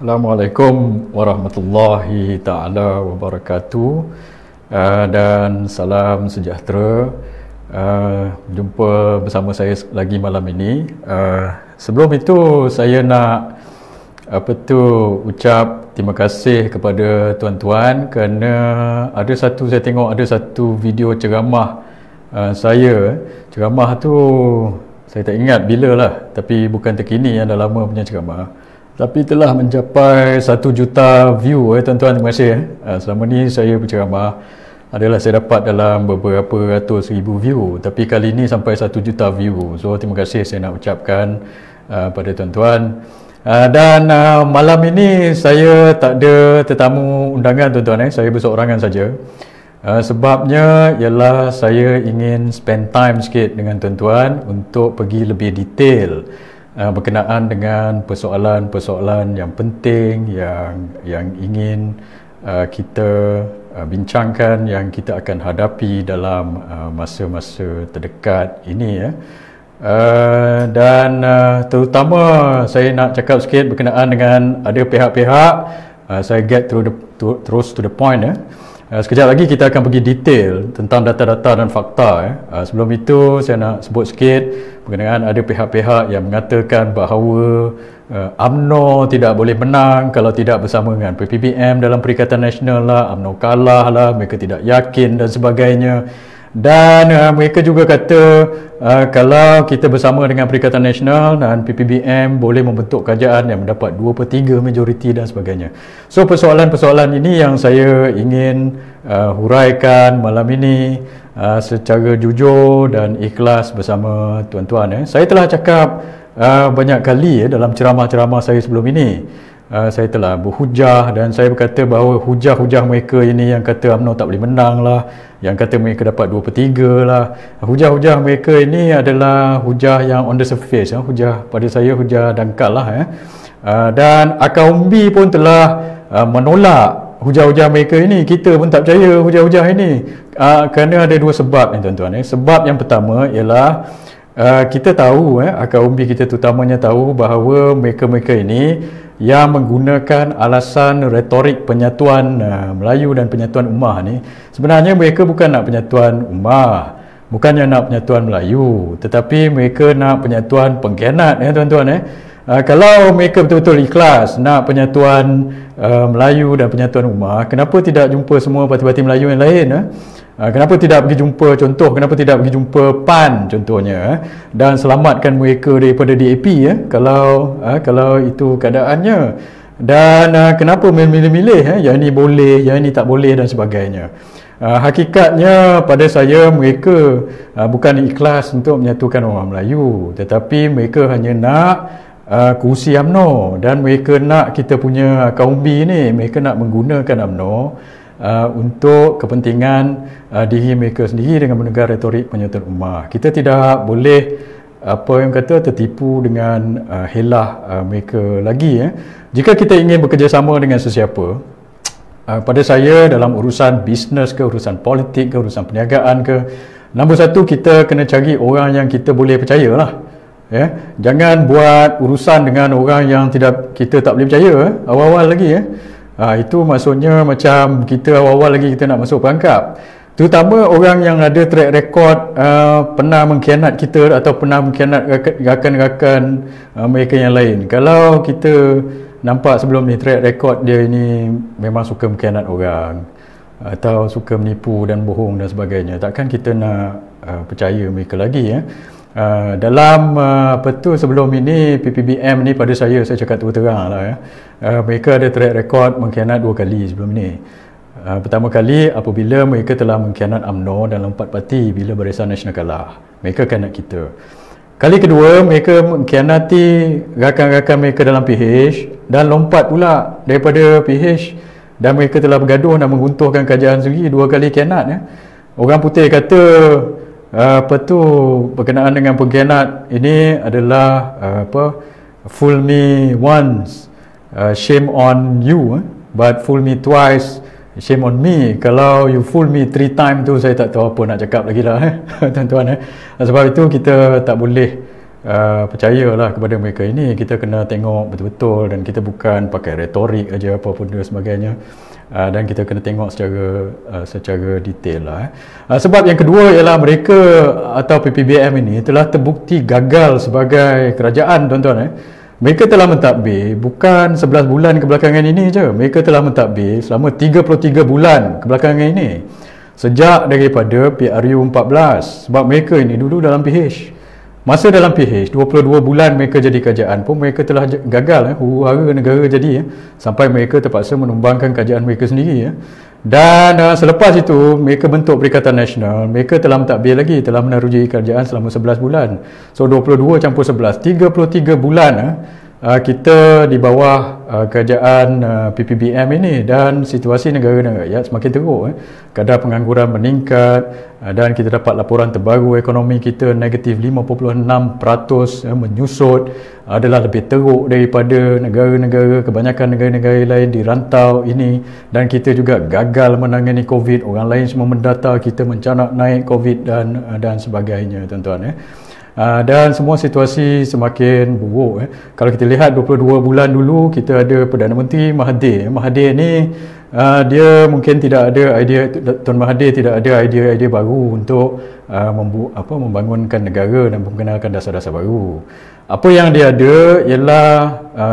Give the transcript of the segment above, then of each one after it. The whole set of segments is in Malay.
Assalamualaikum warahmatullahi taala wabarakatuh, dan salam sejahtera. Jumpa bersama saya lagi malam ini. Sebelum itu saya nak ucap terima kasih kepada tuan-tuan kerana saya tengok ada satu video ceramah ceramah tu saya tak ingat bila lah, tapi bukan terkini yang dah lama punya ceramah, tapi telah mencapai 1 juta view. Tuan-tuan, terima kasih. Selama ni saya berceramah adalah saya dapat dalam beberapa ratus ribu view, tapi kali ni sampai 1 juta view. So terima kasih saya nak ucapkan pada tuan-tuan. Dan malam ini saya tak ada tetamu undangan tuan-tuan. Saya berseorangan saja. Sebabnya ialah saya ingin spend time sikit dengan tuan-tuan untuk pergi lebih detail berkenaan dengan persoalan-persoalan yang penting yang ingin kita bincangkan, yang kita akan hadapi dalam masa-masa terdekat ini, dan terutama saya nak cakap sikit berkenaan dengan ada pihak-pihak, saya get terus to the point. Sekejap lagi kita akan pergi detail tentang data-data dan fakta. Sebelum itu saya nak sebut sikit berkenaan ada pihak-pihak yang mengatakan bahawa UMNO tidak boleh menang kalau tidak bersama dengan PPBM dalam Perikatan Nasional lah, UMNO kalah lah, mereka tidak yakin dan sebagainya. Dan mereka juga kata kalau kita bersama dengan Perikatan Nasional dan PPBM boleh membentuk kerajaan yang mendapat 2/3 majoriti dan sebagainya. So persoalan-persoalan ini yang saya ingin huraikan malam ini secara jujur dan ikhlas bersama tuan-tuan. Saya telah cakap banyak kali dalam ceramah-ceramah saya sebelum ini. Saya telah berhujah dan saya berkata bahawa hujah-hujah mereka ini yang kata UMNO tak boleh menang lah, yang kata mereka dapat 2/3 lah, hujah-hujah mereka ini adalah hujah yang on the surface. Hujah pada saya hujah dangkal lah. Dan Akar Umbi pun telah menolak hujah-hujah mereka ini. Kita pun tak percaya hujah-hujah ini kerana ada 2 sebab ni tuan-tuan. Sebab yang pertama ialah kita tahu, Akar Umbi kita terutamanya tahu bahawa mereka-mereka ini yang menggunakan alasan retorik penyatuan Melayu dan penyatuan ummah ni, sebenarnya mereka bukan nak penyatuan ummah, bukannya nak penyatuan Melayu, tetapi mereka nak penyatuan pengkhianat, tuan-tuan. Kalau mereka betul-betul ikhlas nak penyatuan Melayu dan penyatuan ummah, kenapa tidak jumpa semua parti-parti Melayu yang lain? Kenapa tidak pergi jumpa, kenapa tidak pergi jumpa PAN contohnya, dan selamatkan mereka daripada DAP kalau itu keadaannya. Dan kenapa milih-milih yang ini boleh, yang ini tak boleh dan sebagainya. Hakikatnya pada saya mereka bukan ikhlas untuk menyatukan orang Melayu, tetapi mereka hanya nak kursi UMNO, dan mereka nak kita punya Akar Umbi ni, mereka nak menggunakan UMNO untuk kepentingan diri mereka sendiri dengan menggunakan retorik penyatuan ummah. Kita tidak boleh tertipu dengan helah mereka lagi. Jika kita ingin bekerjasama dengan sesiapa, pada saya dalam urusan bisnes ke, urusan politik ke, urusan perniagaan ke, nombor 1 kita kena cari orang yang kita boleh percayalah. Jangan buat urusan dengan orang yang kita tak boleh percaya awal-awal lagi. Itu maksudnya macam kita awal-awal lagi kita nak masuk perangkap. Terutama orang yang ada track record pernah mengkhianat kita atau pernah mengkhianat rakan-rakan mereka yang lain. Kalau kita nampak sebelum ni track record dia ini memang suka mengkhianat orang atau suka menipu dan bohong dan sebagainya, takkan kita nak percaya mereka lagi. Dalam sebelum ini PPBM ni pada saya cakap terang lah, mereka ada track record mengkhianat 2 kali sebelum ni. Pertama kali apabila mereka telah mengkhianat UMNO dalam 4 parti bila Barisan Nasional kalah, mereka khianat kita. Kali kedua mereka mengkhianati rakan-rakan mereka dalam PH dan lompat pula daripada PH, dan mereka telah bergaduh dan mengunturkan kerajaan sendiri. 2 kali khianat. Orang putih kata berkenaan dengan pengkhianat ini adalah fool me once, shame on you, but fool me twice, shame on me. Kalau you fool me 3 times tu saya tak tahu apa nak cakap lagi lah tuan-tuan. Sebab itu kita tak boleh percayalah kepada mereka ini. Kita kena tengok betul-betul dan kita bukan pakai retorik aja apa pun dan sebagainya. Dan kita kena tengok secara detail lah. Sebab yang kedua ialah mereka atau PPBM ini telah terbukti gagal sebagai kerajaan, tuan-tuan. Mereka telah mentadbir bukan 11 bulan kebelakangan ini je. Mereka telah mentadbir selama 33 bulan kebelakangan ini. Sejak daripada PRU 14. Sebab mereka ini dulu dalam PH. Masa dalam PH, 22 bulan mereka jadi kerajaan pun mereka telah gagal, huru-hara negara jadi, sampai mereka terpaksa menumbangkan kerajaan mereka sendiri. Dan selepas itu, mereka bentuk Perikatan Nasional, mereka telah mentadbir lagi, telah menerujuki kerajaan selama 11 bulan. So, 22 campur 11, 33 bulan kita di bawah kerajaan PPBM ini, dan situasi negara dan rakyat semakin teruk. Kadar pengangguran meningkat dan kita dapat laporan terbaru ekonomi kita negatif 5.6%, menyusut, adalah lebih teruk daripada negara-negara, kebanyakan negara-negara lain di rantau ini. Dan kita juga gagal menangani COVID, orang lain semua mendata, kita mencanak naik COVID dan sebagainya, tuan-tuan. Dan semua situasi semakin buruk. Kalau kita lihat 22 bulan dulu, kita ada Perdana Menteri Mahathir. Mahathir ni dia mungkin tidak ada idea, Tuan Mahathir tidak ada idea-idea baru untuk membangunkan negara dan memperkenalkan dasar-dasar baru. Apa yang dia ada ialah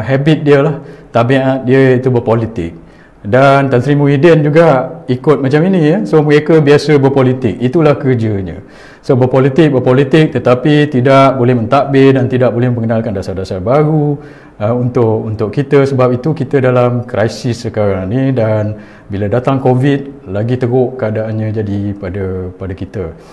habit dia lah, tabiat dia itu berpolitik. Dan Tan Sri Muhyiddin juga ikut macam ini. So mereka biasa berpolitik, itulah kerjanya. So berpolitik tetapi tidak boleh mentadbir dan tidak boleh mengenalkan dasar-dasar baru untuk kita. Sebab itu kita dalam krisis sekarang ni, dan bila datang COVID lagi teruk keadaannya jadi pada kita.